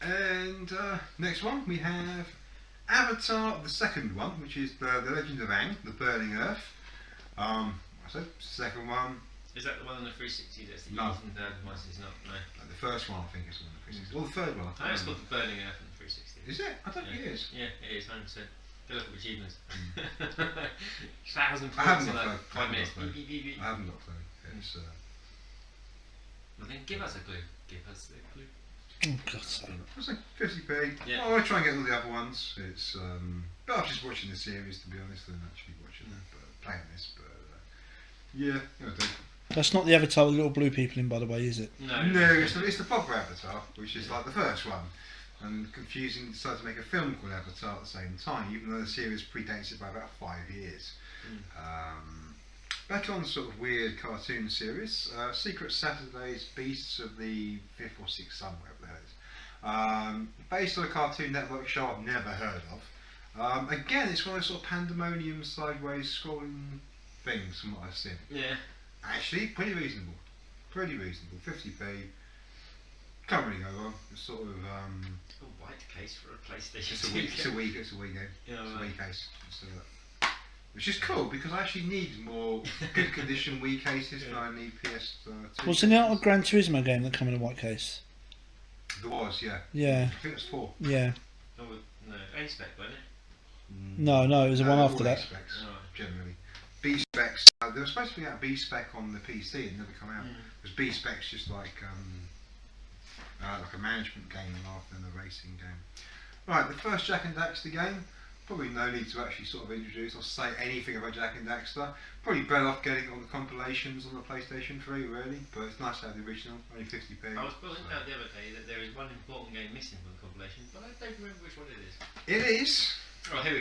And next one we have Avatar, the second one, which is the Legend of Aang, the Burning Earth. I said second one. Is that the one on the 360 that's the No. used and devices? No. The first one I think is on the 360. Or the third one. I it's called the Burning Earth on the 360. Is it? I don't think it is. Yeah, it is, 100%. They look at achievements. 1,000 I haven't points in got like 5 minutes. I haven't got a clue. It's, Well then give us a clue. Give us a clue. Oh, God's sake. I was like 50p. Yeah. Well, I try and get all the other ones. It's but I'm just watching the series to be honest, than actually watching it, but playing this. But yeah, it'll do. That's not the Avatar with the little blue people in, by the way, is it? No. No, it's the proper Avatar, which is like the first one. And confusing decided to make a film called Avatar at the same time, even though the series predates it by about 5 years. Back on sort of weird cartoon series, Secret Saturdays, Beasts of the Fifth or Sixth Sun, whatever the hell it is. Based on a Cartoon Network show I've never heard of. Again, it's one of those sort of pandemonium, sideways scrolling things from what I've seen. Yeah. Actually, pretty reasonable. 50p. Can't really go wrong. It's sort of A white case for a PlayStation. it's a Wii game. Yeah, It's a right. Wii case. Which is cool because I actually need more good condition Wii cases than I need PS2. Wasn't it out a Gran Turismo game that came in a white case? There was, yeah. Yeah, I think it's 4. yeah. Oh, no, A-Spec, wasn't it? No, it was the one All after that. A-specs, Right. generally. B-specs. They were supposed to be out a B-spec on the PC. It never come out. Because B-specs just like a management game rather than a racing game. Right, the first Jak and Daxter game. Probably no need to actually sort of introduce or say anything about Jak and Daxter. Probably better off getting it on the compilations on the PlayStation 3 really, but it's nice to have the original, only 50p. I was pointing out the other day that there is one important game missing from the compilation, but I don't remember which one it is. It is Oh, here we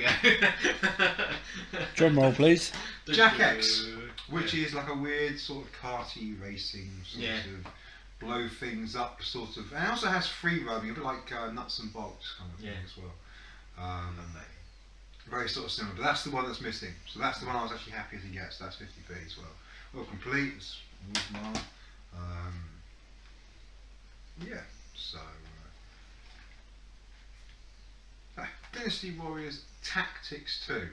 go. Drum roll, please. Jak X, which is like a weird sort of karty racing sort of blow things up sort of, and it also has free roaming, a bit like Nuts and Bolts kind of thing as well. Very sort of similar, but that's the one that's missing. So that's the one I was actually happy to get. So that's 50p as well. Well, complete. It's Wolfman. Yeah. So Dynasty Warriors Tactics 2,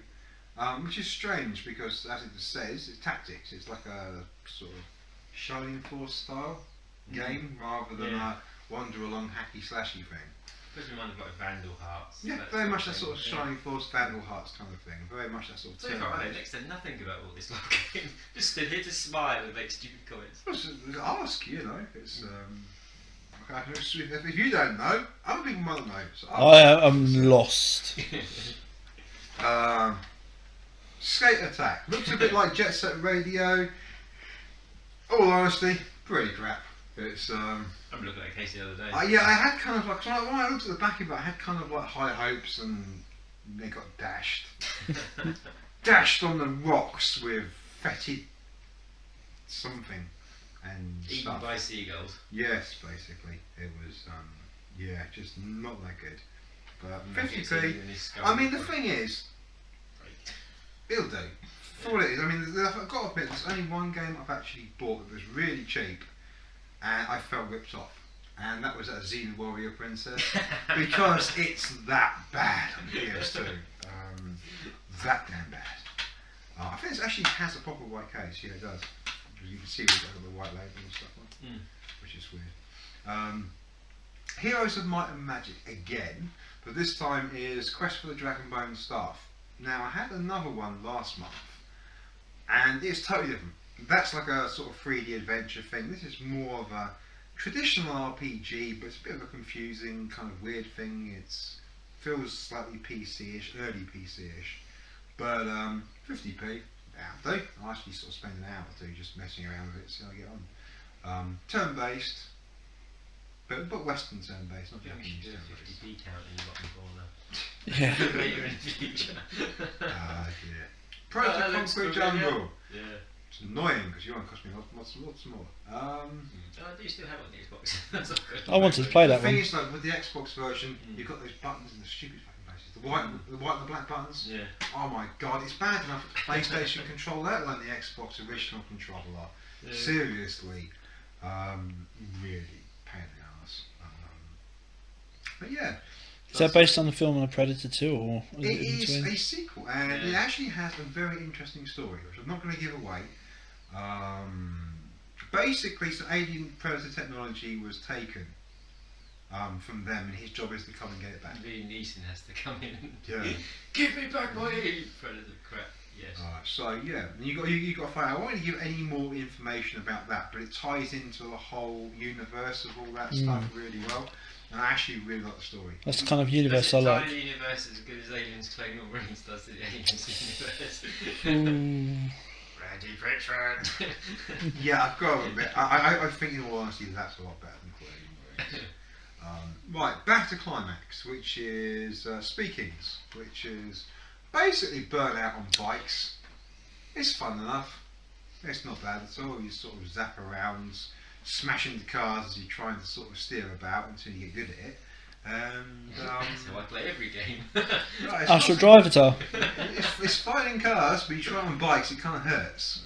which is strange because, as it says, it's tactics. It's like a sort of Shining Force style game rather than a wander along hacky slashy thing. Puts me in mind of like Vandal Hearts. Yeah, very much that sort of Shining Force, Vandal Hearts kind of thing. Very much that sort of So far, I know next to nothing about all this log game. Just stood here to smile and make stupid comments. Ask, you know. It's if you don't know, other people might know. So I am lost. Skate Attack looks a bit like Jet Set Radio. All honesty, pretty crap. It's I'm looking at a case the other day. yeah, I had kind of like when I looked at the back of it, I had kind of like high hopes, and they got dashed. Dashed on the rocks with fetid something and Eaten stuff. by seagulls. Yes, basically it was. Yeah, just not that good. But Nuggets 50p. in his skull. I mean, the thing is, Right. it'll do. For what it is, I mean, I've got to admit, there's only one game I've actually bought that was really cheap, and I felt ripped off, and that was Xena Warrior Princess, because it's that bad on PS2. That damn bad. I think it actually has a proper white case. Yeah, it does. You can see we've got the white label and stuff on it, which is weird. Heroes of Might and Magic again, but this time is Quest for the Dragonbone Staff. Now, I had another one last month, and it's totally different. That's like a sort of 3D adventure thing. This is more of a traditional RPG, but it's a bit of a confusing kind of weird thing. It feels slightly PC-ish, early PC-ish, but 50p. I'll actually sort of spend an hour or two just messing around with it, see how I get on. Turn-based, but Western turn-based, not I think we should Japanese do a turn-based. 50p count in the bottom corner. Yeah. Later in the future. Yeah. that Project looks Conquer good, Jungle. Yeah. It's annoying because you won't cost me lots more. Oh, do you still have it on the Xbox? That's all good. I wanted to play The that thing one. is, like with the Xbox version, you've got those buttons in the stupid fucking places. The white and the black buttons. Yeah. Oh my god, it's bad enough with the PlayStation controller, let alone the Xbox original controller. Yeah. Seriously, really pain in the ass. But yeah, Is that based on the film on a Predator 2 or is it it in is between? a sequel, and it Yeah. actually has a very interesting story, which I'm not going to give away. Basically, some alien predator technology was taken from them, and his job is to come and get it back. Liam Neeson has to come in and Yeah. give me back my Predator crap. Yes. So yeah, and you got to find out. I won't give any more information about that, but it ties into the whole universe of all that stuff really well, and I actually really like the story. That's the kind of universe I Does it tie like. the universe as good as Aliens Claim All Marines does the Aliens universe? Ooh. Randy Pitchford. Yeah, I've got to admit, I think in all honesty that's a lot better than Clay. Right, back to Climax, which is Speakings, which is basically Burnout on bikes. It's fun enough. It's not bad at all. You sort of zap around, smashing into cars as you're trying to sort of steer about until you get good at it. And That's how I play every game. right, I shall drive it up. it's fine in cars, but you try on bikes, it kind of hurts.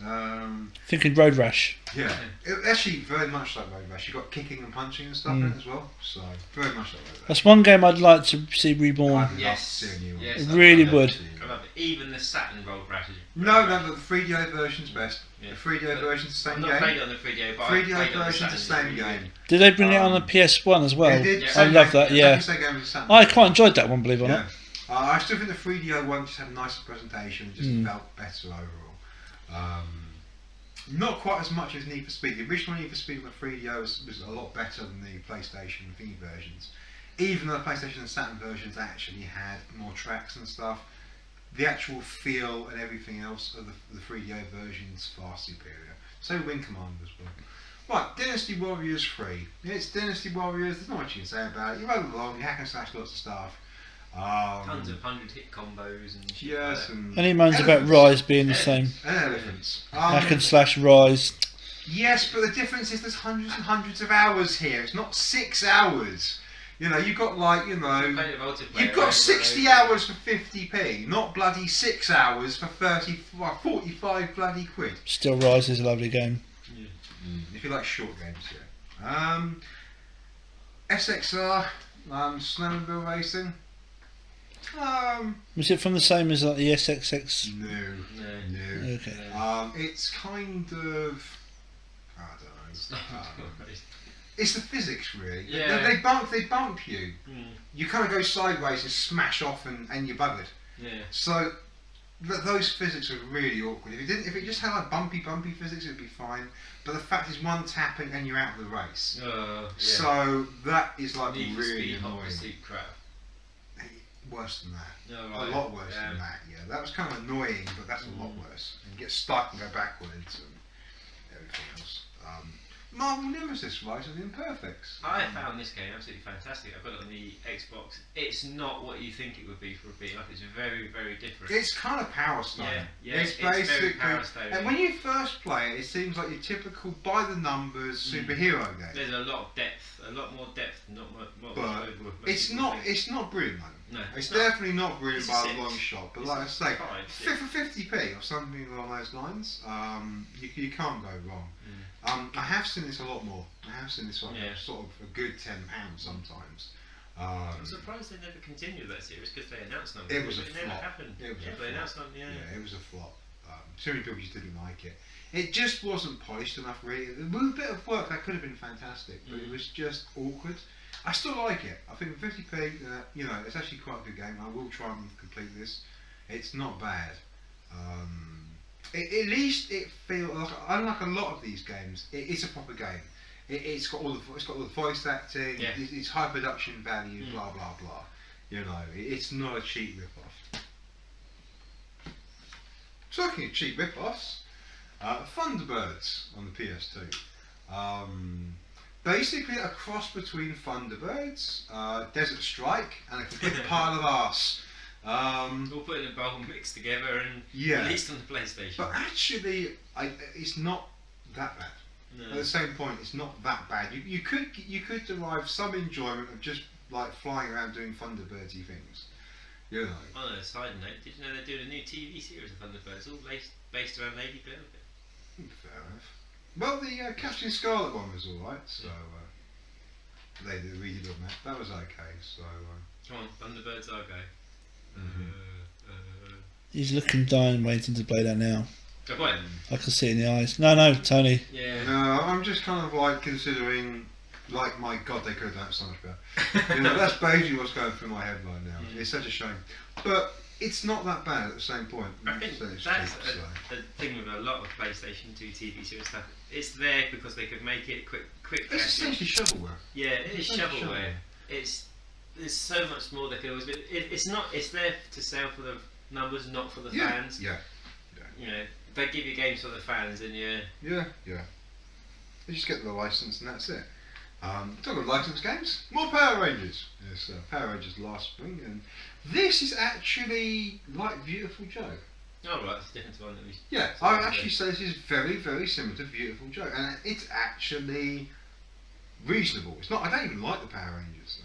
Thinking Road Rash. Yeah, it, actually very much like Road Rash. You got kicking and punching and stuff in it as well, so very much like Road Rash. That's one game I'd like to see reborn. I'd love to Yes. see a new one. Yes, It really I love would. it. I love it. Even the Saturn Road Rash is No, the 3DO version's best. Yeah. The 3DO But version's the I've same not played game. it on the 3DO, but 3DO I've played on the version's the Saturn, same it's really game. Did they bring it on the PS1 as well? They did, Yeah. I same love game. that, I yeah. think it's the same game as Saturn. I quite enjoyed that one, believe it or Yeah. not. I still think the 3DO one just had a nicer presentation and just Mm. felt better overall. Not quite as much as Need for Speed. The original Need for Speed on the 3DO was a lot better than the PlayStation and thingy versions. Even though the PlayStation and Saturn versions actually had more tracks and stuff, the actual feel and everything else of the 3DO version is far superior. So Wing Commander as well. Right, Dynasty Warriors 3. It's Dynasty Warriors, there's not much you can say about it. You roll along, you hack and slash lots of stuff. Tons of 100-hit combos and shit Yes, like that. and Any moans about elephants. Rise being the same. And elephants. Hack and slash Rise. Yes, but the difference is there's hundreds and hundreds of hours here. It's not 6 hours. You know, you've got like, you know, Play the multiplayer you've over got and 60 over. hours for 50p, not bloody 6 hours for 45 bloody quid. Still Rise is a lovely game. If you like short games, yeah. SXR, snowmobile racing. Was it from the same as like the SXX? No, No. no. Okay. It's kind of, I don't know. It's the physics really. Yeah. They bump you. You kind of go sideways and smash off, and you're buggered. Yeah. So those physics are really awkward. If it just had like bumpy physics, it'd be fine. But the fact is, one tap and you're out of the race. Yeah. So that is like Need for really Speed Hot annoying. Pursuit crap. Worse than that. Oh, A right. lot worse Yeah. than that. Yeah, that was kind of annoying, but that's a lot worse. And you get stuck and go backwards and everything else. Marvel Nemesis Rise of the Imperfects. I found this game absolutely fantastic. I've got it on the Xbox. It's not what you think it would be for a beat 'em up. It's very, very different. It's kind of Power Stone. Yeah, it's very basically. Power Stone. And when you first play it, it seems like your typical by the numbers superhero game. There's a lot of depth, a lot more depth, not much. But it's not brilliant though. No, It's not. definitely not brilliant It's a by a six. long shot. But It's like I a say, five, for 50p or something along those lines, you can't go wrong. I have seen this a lot more. I have seen this on Yeah. sort of a good £10 sometimes. I'm surprised they never continued that series because they announced them. It was a It never flop. happened. It was yeah, a they flop. announced them. Yeah. Yeah, it was a flop. Too many people just didn't like it. It just wasn't polished enough, really. With a bit of work, that could have been fantastic, but it was just awkward. I still like it. I think 50p, you know, it's actually quite a good game. I will try and complete this. It's not bad. At least it feels like, unlike a lot of these games, it's a proper game. It's got all the voice acting. Yeah. It's high production value. Blah blah blah. You know, it's not a cheap rip-off. Talking of cheap rip-offs, Thunderbirds on the PS2. Basically a cross between Thunderbirds, Desert Strike, and a complete pile of arse. All put in a bowl, mixed together, and Yeah. released on the PlayStation. But actually, it's not that bad. At No. the same point, it's not that bad. You could derive some enjoyment of just like flying around doing Thunderbirdsy things. You know. On a side note, did you know they're doing a new TV series of Thunderbirds, all based around Lady Bird? Fair enough. Well, the Captain Scarlet one was alright, so they did a really good map. That was okay. So Come on, Thunderbirds Argo. He's looking dying, waiting to play that now. Go on. I can see it in the eyes. No, Tony. Yeah. no, I'm just kind of like considering, like, my God, they could have done it so much better. You know, that's basically what's going through my head right now. It's such a shame, but it's not that bad at the same point. I think So it's that's cheap, so. a thing with a lot of PlayStation 2 TV series stuff. It's there because they could make it quick. It's cash. essentially shovelware. Yeah, it is It's essentially shovelware. There's so much more they could always be. It's not. It's there to sell for the numbers, not for the fans. Yeah. You know, if they give you games for the fans, then Yeah. They just get the license and that's it. Talking of licensed games, more Power Rangers. Yes, Power Rangers last spring, and this is actually like Beautiful Joe. Oh right, it's different to one that we. Yeah, I would actually say this is very, very similar to Beautiful Joe, and it's actually reasonable. It's not. I don't even like the Power Rangers,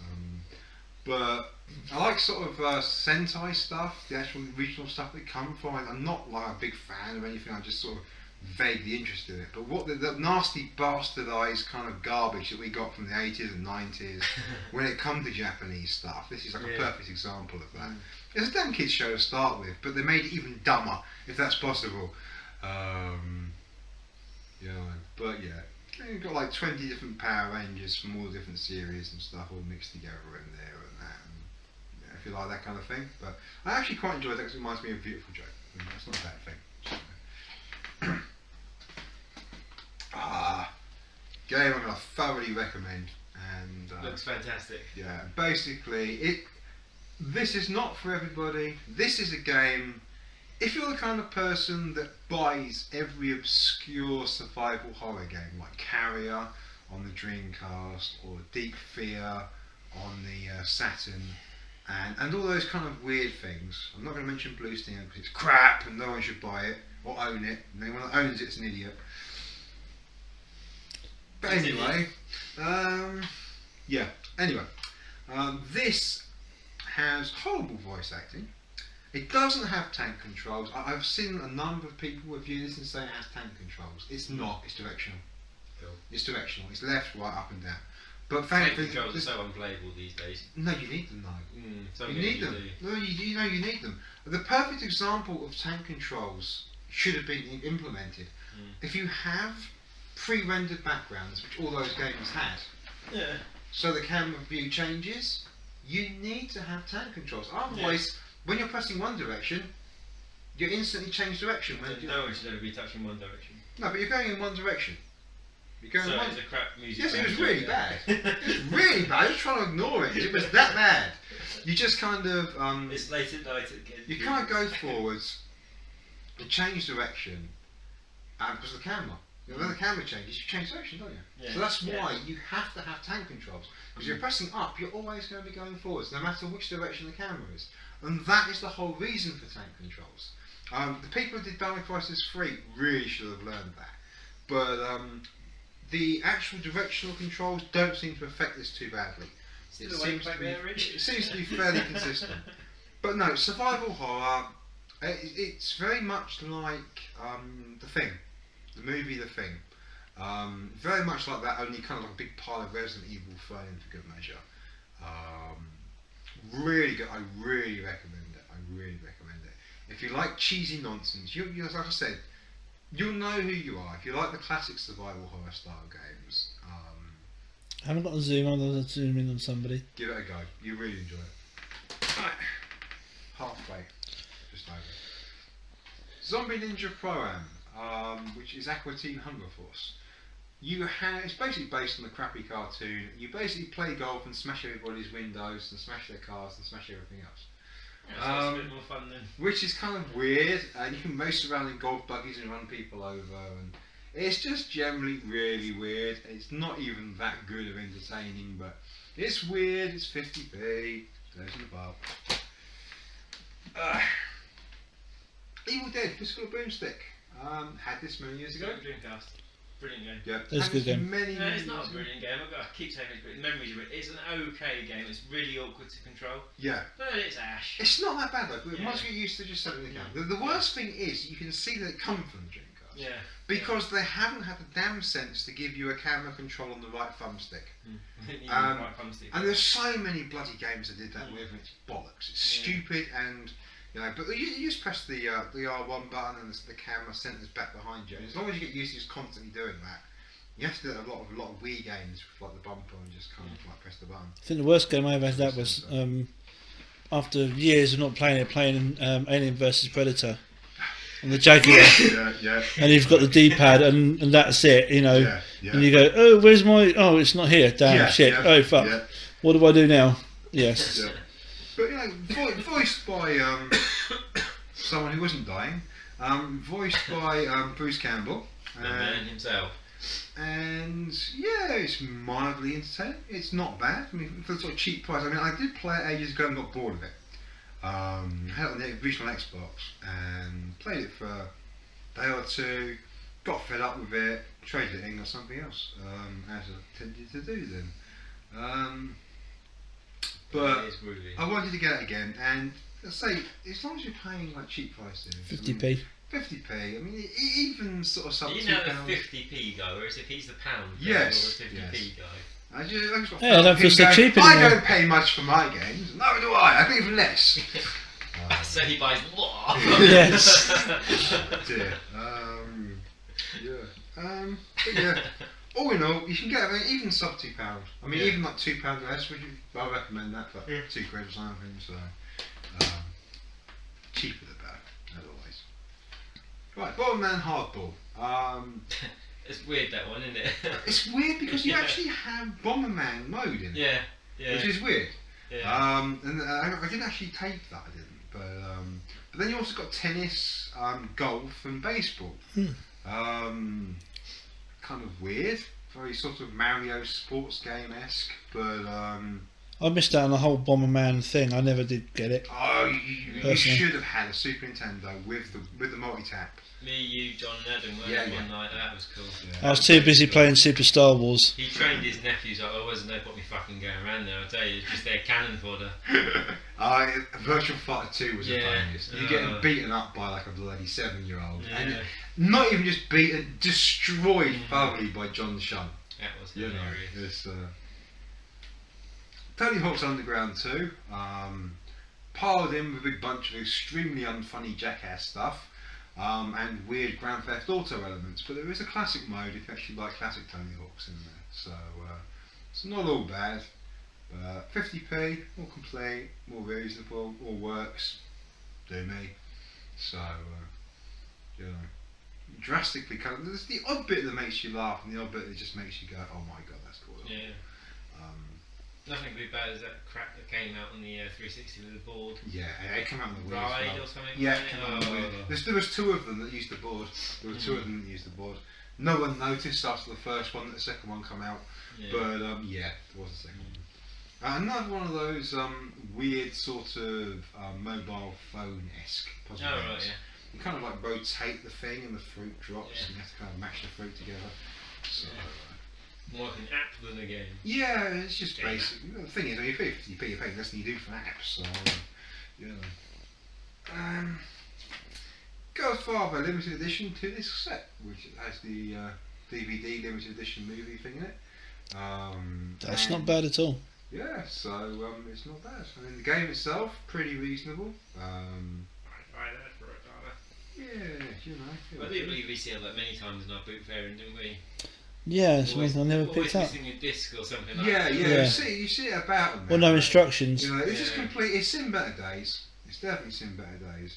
but I like sort of Sentai stuff, the actual regional stuff that come from. I'm not like a big fan of anything. I'm just sort of vaguely interested in it. But what the nasty bastardized kind of garbage that we got from the 80s and 90s when it comes to Japanese stuff, this is like a perfect example of that. It's a damn kids show to start with, but they made it even dumber, if that's possible. But you've got like 20 different Power Rangers from all different series and stuff all mixed together in there and that. And, if you like that kind of thing. But I actually quite enjoy that because it reminds me of Beautiful Joe. And that's not a bad thing. Game I'm going to thoroughly recommend, and Looks fantastic. yeah, basically this is not for everybody. This is a game, if you're the kind of person that buys every obscure survival horror game like Carrier on the Dreamcast or Deep Fear on the Saturn, and all those kind of weird things. I'm not going to mention Blue Stinger because it's crap and no one should buy it or own it, and anyone that owns it's an idiot. But anyway, this has horrible voice acting. It doesn't have tank controls. I've seen a number of people review this and say it has tank controls. It's not. It's directional. Cool. It's directional. It's left, right, up and down. But Tank thankfully, controls are so unplayable these days. no, you need them though. Some You games need them. do. No, you know you need them. The perfect example of tank controls should have been implemented. If you have pre-rendered backgrounds, which all those games had, Yeah. so the camera view changes, you need to have tank controls. Otherwise, when you're pressing one direction, you instantly change direction. No one should ever be touching one direction. No, but you're going in one direction. You're going So in one. it's a crap music. Yes, it was band, really yeah. bad. It was really bad. I was trying to ignore it. It was that bad. You just kind of It's late at night again. you can't go forwards and change direction because of the camera. You know, when the camera changes, you change direction, don't you? Yeah. So that's Yeah. why you have to have tank controls. Because you're pressing up, you're always going to be going forwards, no matter which direction the camera is. And that is the whole reason for tank controls. The people who did Dino Crisis 3 really should have learned that. But the actual directional controls don't seem to affect this too badly. Still awake back there, Rich? It seems to be fairly consistent. But no, survival horror, it's very much like The Thing, the movie The Thing. Very much like that, only kind of like a big pile of Resident Evil thrown in for good measure. Really good. I really recommend it. I really recommend it. If you like cheesy nonsense, you like I said, you'll know who you are. If you like the classic survival horror style games, I haven't got a zoom on. I'll zoom in on somebody. give it a go. You really enjoy it. Right. Halfway. Just over. Zombie Ninja Pro-Am, which is Aqua Teen Hunger Force. It's basically based on the crappy cartoon. You basically play golf and smash everybody's windows and smash their cars and smash everything else. Yeah, so it's a bit more fun then. Which is kind of weird, and you can race around in golf buggies and run people over, and it's just generally really weird. It's not even that good or entertaining, but it's weird. It's 50p, goes in the bar. Evil Dead Physical Boomstick. Had this many years ago. Dreamcast. Brilliant game. Yeah, That's had a good this game. Many, No, many it's not years a ago. brilliant game. I keep saying it's brilliant. Memories of it. It's an okay game. It's really awkward to control. Yeah. But it's Ash. It's not that bad though, but Yeah. once you get used to just setting the camera. The worst thing is you can see that it comes from the Dreamcast. Yeah. because they haven't had the damn sense to give you a camera control on the right thumbstick. Right thumbstick. And there's so many bloody games that did that with, and it's bollocks. It's stupid, and but you just press the R1 button and the camera centers back behind you. And as long as you get used to just constantly doing that, you have to do a lot of Wii games with like the bumper and just kind of like press the button. I think the worst game I ever had that was after years of not playing it, playing Alien vs Predator on the Jaguar, yeah. and you've got the D-pad and that's it, Yeah. and you go, oh, where's my? Oh, it's not here. Damn shit. Yeah, Oh fuck. yeah. What do I do now? Yes. Yeah. But voiced by someone who wasn't dying, voiced by Bruce Campbell, The man himself. and yeah, it's mildly entertaining. It's not bad. I mean, for the sort of cheap price. I mean, I did play it ages ago and got bored of it. Had it on the original Xbox and played it for a day or two. Got fed up with it, traded it in or something else, as I tended to do then. But It is groovy. I wanted to get it again, and I say, as long as you're paying like cheap prices, 50p. 50p. I mean, even sort of sub You £2. know the 50p guy, whereas if he's the pound guy Yes, or the 50p guy. I just got Yeah, I don't feel so going, cheap I anymore. don't pay much for my games. No, do I? I pay even less. So he buys more. Yes. Dear. But yeah. All in all, you can get even sub £2. I mean, Yeah. even like £2 less. I recommend that for £2 or something. So cheaper the better, as always. Right, Bomberman Hardball. It's weird that one, isn't it? It's weird because you Yeah. actually have Bomberman mode in it, Yeah. Yeah. which is weird. Yeah. And I didn't actually take that, I didn't. But then you also got tennis, golf, and baseball. Kind of weird, very sort of Mario sports game-esque, but I missed out on the whole Bomberman thing. I never did get it. you Personally. should have had a Super Nintendo with the multi-tap. Me, you, John, and Adam went Yeah, one night. That was cool. I was too busy playing Super Star Wars. He trained his nephews up. I wasn't no point me fucking going around there. I tell you, it's just their cannon fodder. Virtual Fighter 2 was the Yeah. funniest. You're getting beaten up by like a bloody 7-year-old, Yeah. and not even just beaten, destroyed thoroughly by John Shun. That was You know, hilarious. it's Tony Hawk's Underground 2, piled in with a big bunch of extremely unfunny jackass stuff, and weird Grand Theft Auto elements, but there is a classic mode if you actually like classic Tony Hawk's in there, so it's not all bad. 50p, all complete, more reasonable, all works, do me, so drastically kind of, there's the odd bit that makes you laugh and the odd bit that just makes you go, oh my god, that's cool. Yeah. Nothing could be bad as that crap that came out on the 360 with the board. Yeah, it came out on the Wii Ride as well. or something. Yeah, wasn't it it? came out on the Wii. There was two of them that used the board. There were two of them that used the board. No one noticed after the first one that the second one came out, Yeah. but yeah, there was a second one. Another one of those weird sort of mobile phone-esque puzzle Oh, games. right, yeah. You kind of like rotate the thing and the fruit drops, Yeah. and you have to kind of mash the fruit together. So, More like an app than a game. yeah, it's just Yeah. basic. The thing is, when you pay 50p, you're paying less than you do for apps. So, Godfather limited edition 2-disc set, which has the DVD limited edition movie thing in it. That's and- not bad at all. Yeah, so it's not bad. I mean, the game itself pretty reasonable. Right, that's for a dollar. Yeah, you know. I did believe we see that many times in our boot fairing, didn't we? Yeah, it's one I never always picked up. missing a disc or something like Yeah, that. yeah. Yeah. You see it about them. Well, no instructions. You know, it's just Yeah. complete. It's seen better days. It's definitely seen better days.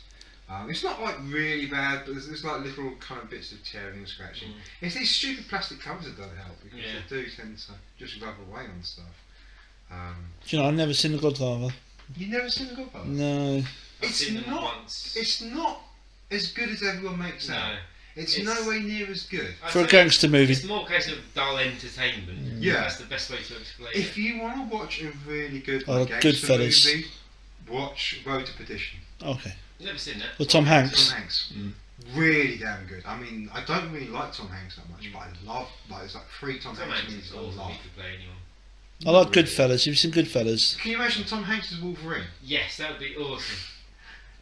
It's not like really bad, but there's like little kind of bits of tearing and scratching. It's these stupid plastic covers that don't help because Yeah. they do tend to just rub away on stuff. Do you know, I've never seen The Godfather. You've never seen the Godfather? No. I've It's seen them not- once. It's not as good as everyone makes out. No. It's It's- no way near as good. I'd For a say gangster movie. It's more a case of dull entertainment. Yeah. That's the best way to explain If it. you want to watch a really good Oh, gangster Goodfellas. movie, watch Road to Perdition. Okay. Never seen that. Well, Tom Hanks. Tom Hanks. Really damn good. I mean, I don't really like Tom Hanks that much, but I love, like, there's like 3 Tom Tom Hanks Hanks movies is I awesome. love. He could play anyone. I like Goodfellas. You've seen Goodfellas? Can you imagine Tom Hanks as Wolverine? Yes, that would be awesome.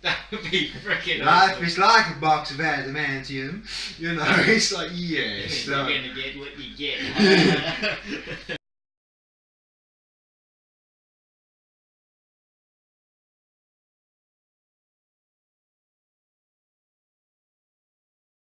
That would be freaking Life awesome. is like a box of adamantium. You know, it's like, yes. You're gonna get what you get.